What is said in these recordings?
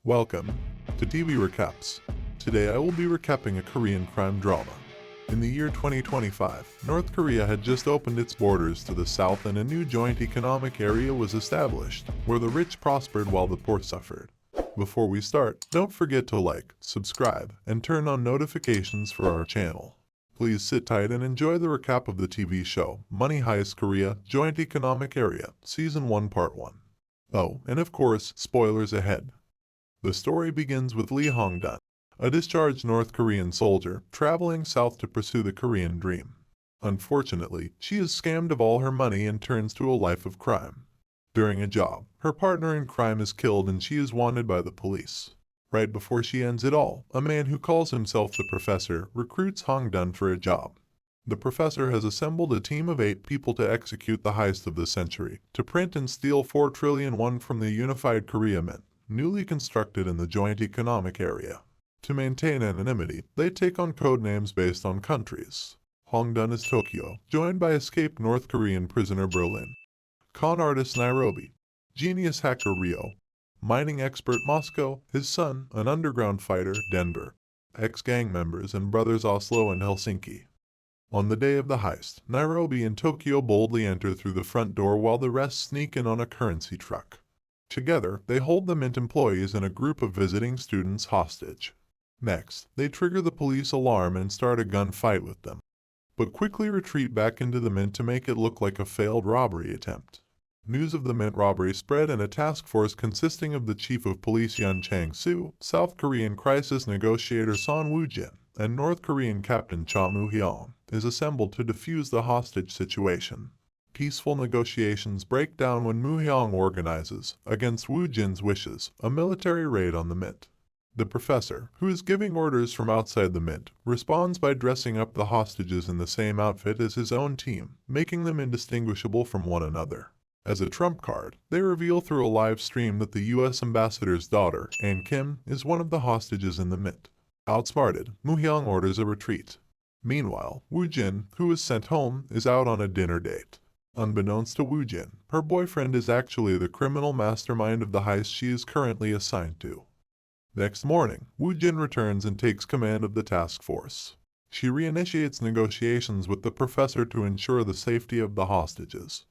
Welcome to TV Recaps. Today I will be recapping a Korean crime drama. In the year 2025, North Korea had just opened its borders to the south and a new joint economic area was established, where the rich prospered while the poor suffered. Before we start, don't forget to like, subscribe, and turn on notifications for our channel. Please sit tight and enjoy the recap of the TV show, Money Heist Korea, Joint Economic Area, Season 1 Part 1. Oh, and of course, spoilers ahead. The story begins with Lee Hong-dun, a discharged North Korean soldier, traveling south to pursue the Korean dream. Unfortunately, she is scammed of all her money and turns to a life of crime. During a job, her partner in crime is killed and she is wanted by the police. Right before she ends it all, a man who calls himself the Professor recruits Hong-dun for a job. The Professor has assembled a team of 8 people to execute the heist of the century, to print and steal 4 trillion won from the unified Korea Mint, newly constructed in the joint economic area. To maintain anonymity, they take on code names based on countries. Hong-dun is Tokyo, joined by escaped North Korean prisoner Berlin, con artist Nairobi, genius hacker Rio, mining expert Moscow, his son, an underground fighter, Denver, ex-gang members and brothers Oslo and Helsinki. On the day of the heist, Nairobi and Tokyo boldly enter through the front door while the rest sneak in on a currency truck. Together, they hold the Mint employees and a group of visiting students hostage. Next, they trigger the police alarm and start a gunfight with them, but quickly retreat back into the Mint to make it look like a failed robbery attempt. News of the Mint robbery spread and a task force consisting of the Chief of Police Yun Chang-soo, South Korean crisis negotiator Son Woo-jin, and North Korean Captain Cha Moo-hyung is assembled to defuse the hostage situation. Peaceful negotiations break down when Moo-hyung organizes, against Woo-jin's wishes, a military raid on the Mint. The Professor, who is giving orders from outside the Mint, responds by dressing up the hostages in the same outfit as his own team, making them indistinguishable from one another. As a trump card, they reveal through a live stream that the U.S. ambassador's daughter, Ann Kim, is one of the hostages in the Mint. Outsmarted, Moo-hyung orders a retreat. Meanwhile, Woo-jin, who is sent home, is out on a dinner date. Unbeknownst to Woo-jin, her boyfriend is actually the criminal mastermind of the heist she is currently assigned to. Next morning, Woo-jin returns and takes command of the task force. She reinitiates negotiations with the Professor to ensure the safety of the hostages.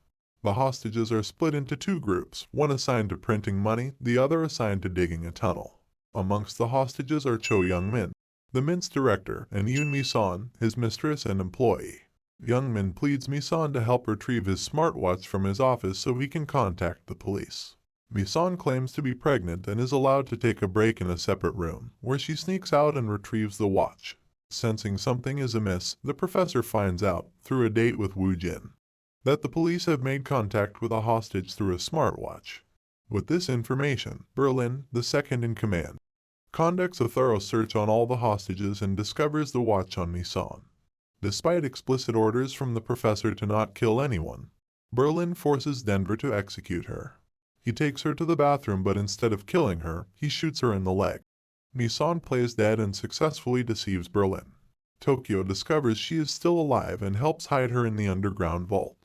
The hostages are split into 2 groups, one assigned to printing money, the other assigned to digging a tunnel. Amongst the hostages are Cho Young-min, the Mint's director, and Yoon Mi-son, his mistress and employee. Young-min pleads Mi-son to help retrieve his smartwatch from his office so he can contact the police. Mi-son claims to be pregnant and is allowed to take a break in a separate room, where she sneaks out and retrieves the watch. Sensing something is amiss, the Professor finds out, through a date with Woo-jin, that the police have made contact with a hostage through a smartwatch. With this information, Berlin, the second in command, conducts a thorough search on all the hostages and discovers the watch on Mi-son. Despite explicit orders from the Professor to not kill anyone, Berlin forces Denver to execute her. He takes her to the bathroom, but instead of killing her, he shoots her in the leg. Mi-son plays dead and successfully deceives Berlin. Tokyo discovers she is still alive and helps hide her in the underground vault.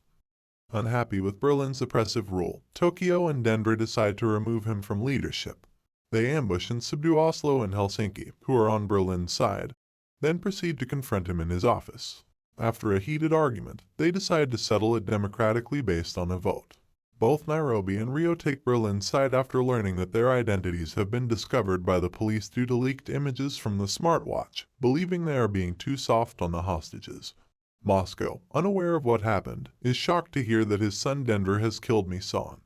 Unhappy with Berlin's oppressive rule, Tokyo and Denver decide to remove him from leadership. They ambush and subdue Oslo and Helsinki, who are on Berlin's side, then proceed to confront him in his office. After a heated argument, they decide to settle it democratically based on a vote. Both Nairobi and Rio take Berlin's side after learning that their identities have been discovered by the police due to leaked images from the smartwatch, believing they are being too soft on the hostages. Moscow, unaware of what happened, is shocked to hear that his son Denver has killed Mi-son.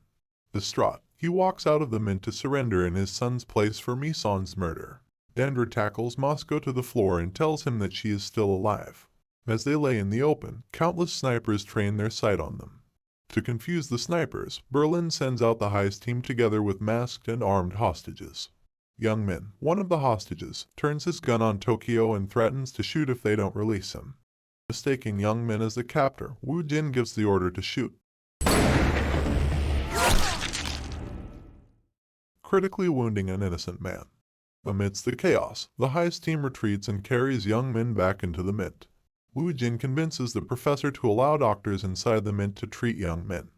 Distraught, he walks out of the Mint to surrender in his son's place for Mi-son's murder. Denver tackles Moscow to the floor and tells him that she is still alive. As they lay in the open, countless snipers train their sight on them. To confuse the snipers, Berlin sends out the heist team together with masked and armed hostages. Young-min, one of the hostages, turns his gun on Tokyo and threatens to shoot if they don't release him. Mistaking Young-min as the captor, Woo-jin gives the order to shoot, critically wounding an innocent man. Amidst the chaos, the heist team retreats and carries Young-min back into the Mint. Woo-jin convinces the Professor to allow doctors inside the Mint to treat Young-min.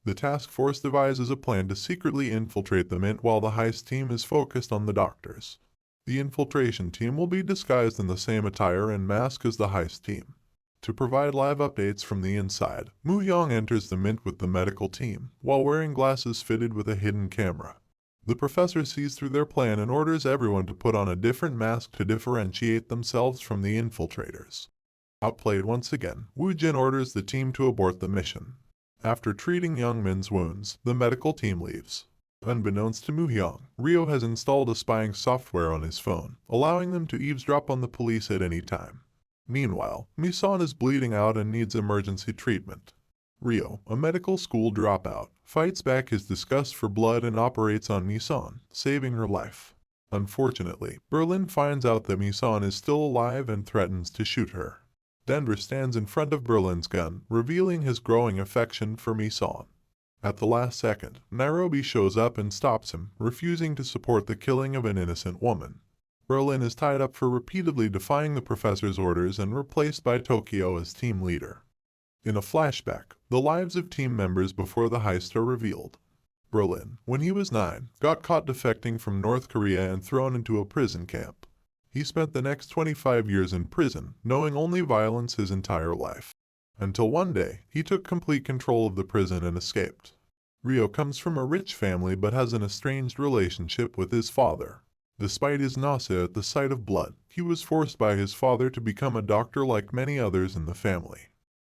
The task force devises a plan to secretly infiltrate the Mint while the heist team is focused on the doctors. The infiltration team will be disguised in the same attire and mask as the heist team. To provide live updates from the inside, Moo-young enters the Mint with the medical team, while wearing glasses fitted with a hidden camera. The professor sees through their plan and orders everyone to put on a different mask to differentiate themselves from the infiltrators. Outplayed once again, Woo-jin orders the team to abort the mission. After treating Young Min's wounds, the medical team leaves. Unbeknownst to Moo-young, Ryo has installed a spying software on his phone, allowing them to eavesdrop on the police at any time. Meanwhile, Mi-son is bleeding out and needs emergency treatment. Ryo, a medical school dropout, fights back his disgust for blood and operates on Mi-son, saving her life. Unfortunately, Berlin finds out that Mi-son is still alive and threatens to shoot her. Denver stands in front of Berlin's gun, revealing his growing affection for Mi-son. At the last second, Nairobi shows up and stops him, refusing to support the killing of an innocent woman. Berlin is tied up for repeatedly defying the professor's orders and replaced by Tokyo as team leader. In a flashback, the lives of team members before the heist are revealed. Berlin, when he was 9, got caught defecting from North Korea and thrown into a prison camp. He spent the next 25 years in prison, knowing only violence his entire life. Until one day, he took complete control of the prison and escaped. Ryo comes from a rich family but has an estranged relationship with his father. Despite his nausea at the sight of blood, he was forced by his father to become a doctor like many others in the family.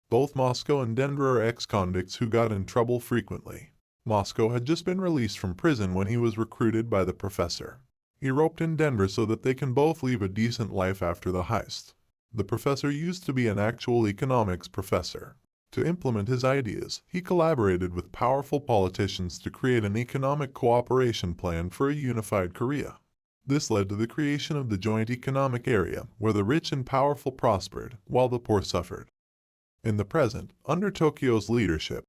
Both Moscow and Denver are ex-convicts who got in trouble frequently. Moscow had just been released from prison when he was recruited by the professor. He roped in Denver so that they can both lead a decent life after the heist. The professor used to be an actual economics professor. To implement his ideas, he collaborated with powerful politicians to create an economic cooperation plan for a unified Korea. This led to the creation of the joint economic area, where the rich and powerful prospered, while the poor suffered. In the present, under Tokyo's leadership,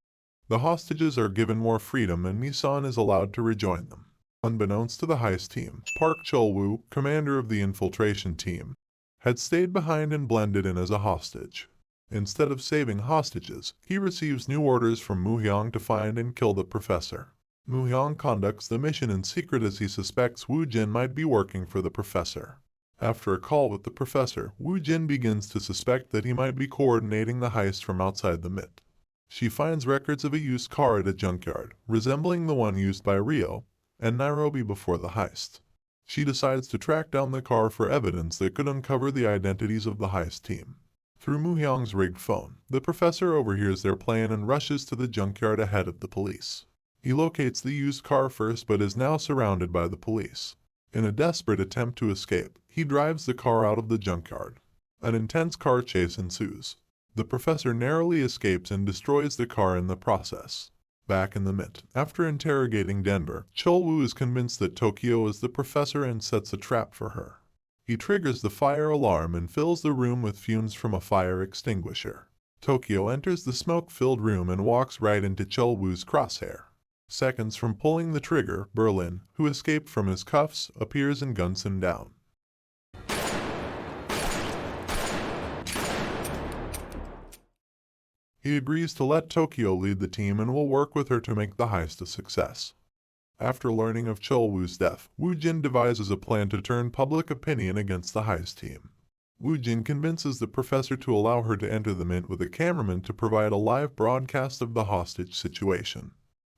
the hostages are given more freedom and Mi-son is allowed to rejoin them. Unbeknownst to the heist team, Park Chol-woo, commander of the infiltration team, had stayed behind and blended in as a hostage. Instead of saving hostages, he receives new orders from Moo-young to find and kill the professor. Moo-young conducts the mission in secret as he suspects Woo-jin might be working for the professor. After a call with the professor, Woo-jin begins to suspect that he might be coordinating the heist from outside the Mint. She finds records of a used car at a junkyard, resembling the one used by Ryo and Nairobi before the heist. She decides to track down the car for evidence that could uncover the identities of the heist team. Through Moo-young's rigged phone, the professor overhears their plan and rushes to the junkyard ahead of the police. He locates the used car first but is now surrounded by the police. In a desperate attempt to escape, he drives the car out of the junkyard. An intense car chase ensues. The professor narrowly escapes and destroys the car in the process. Back in the Mint, after interrogating Denver, Chol-woo is convinced that Tokyo is the professor and sets a trap for her. He triggers the fire alarm and fills the room with fumes from a fire extinguisher. Tokyo enters the smoke-filled room and walks right into Chol-woo's crosshair. Seconds from pulling the trigger, Berlin, who escaped from his cuffs, appears and guns him down. He agrees to let Tokyo lead the team and will work with her to make the heist a success. After learning of Chol-woo's death, Woo-jin devises a plan to turn public opinion against the heist team. Woo-jin convinces the professor to allow her to enter the Mint with a cameraman to provide a live broadcast of the hostage situation.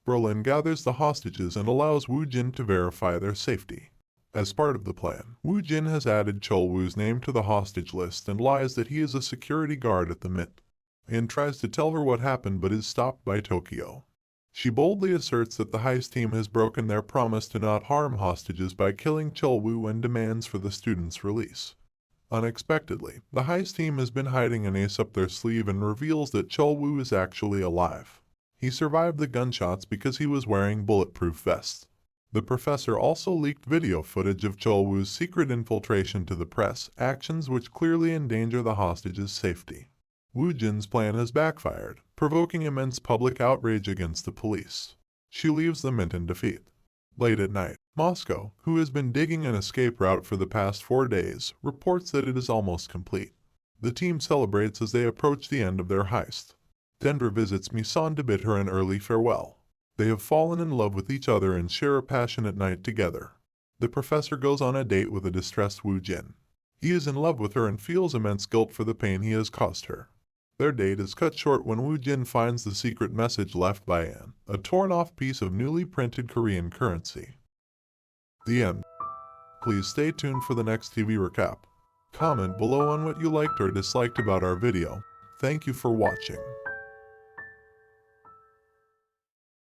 Berlin gathers the hostages and allows Woo-jin to verify their safety. As part of the plan, Woo-jin has added Chol-woo's name to the hostage list and lies that he is a security guard at the Mint. And tries to tell her what happened but is stopped by Tokyo. She boldly asserts that the heist team has broken their promise to not harm hostages by killing Chol-woo and demands for the student's release. Unexpectedly, the heist team has been hiding an ace up their sleeve and reveals that Chol-woo is actually alive. He survived the gunshots because he was wearing bulletproof vests. The professor also leaked video footage of Chol-woo's secret infiltration to the press, actions which clearly endanger the hostages' safety. Woo-jin's plan has backfired, provoking immense public outrage against the police. She leaves the Mint in defeat. Late at night, Moscow, who has been digging an escape route for the past 4 days, reports that it is almost complete. The team celebrates as they approach the end of their heist. Denver visits Misan to bid her an early farewell. They have fallen in love with each other and share a passionate night together. The professor goes on a date with a distressed Woo Jin. He is in love with her and feels immense guilt for the pain he has caused her. Their date is cut short when Woo Jin finds the secret message left by Anne, a torn-off piece of newly printed Korean currency. The end. Please stay tuned for the next TV recap. Comment below on what you liked or disliked about our video. Thank you for watching.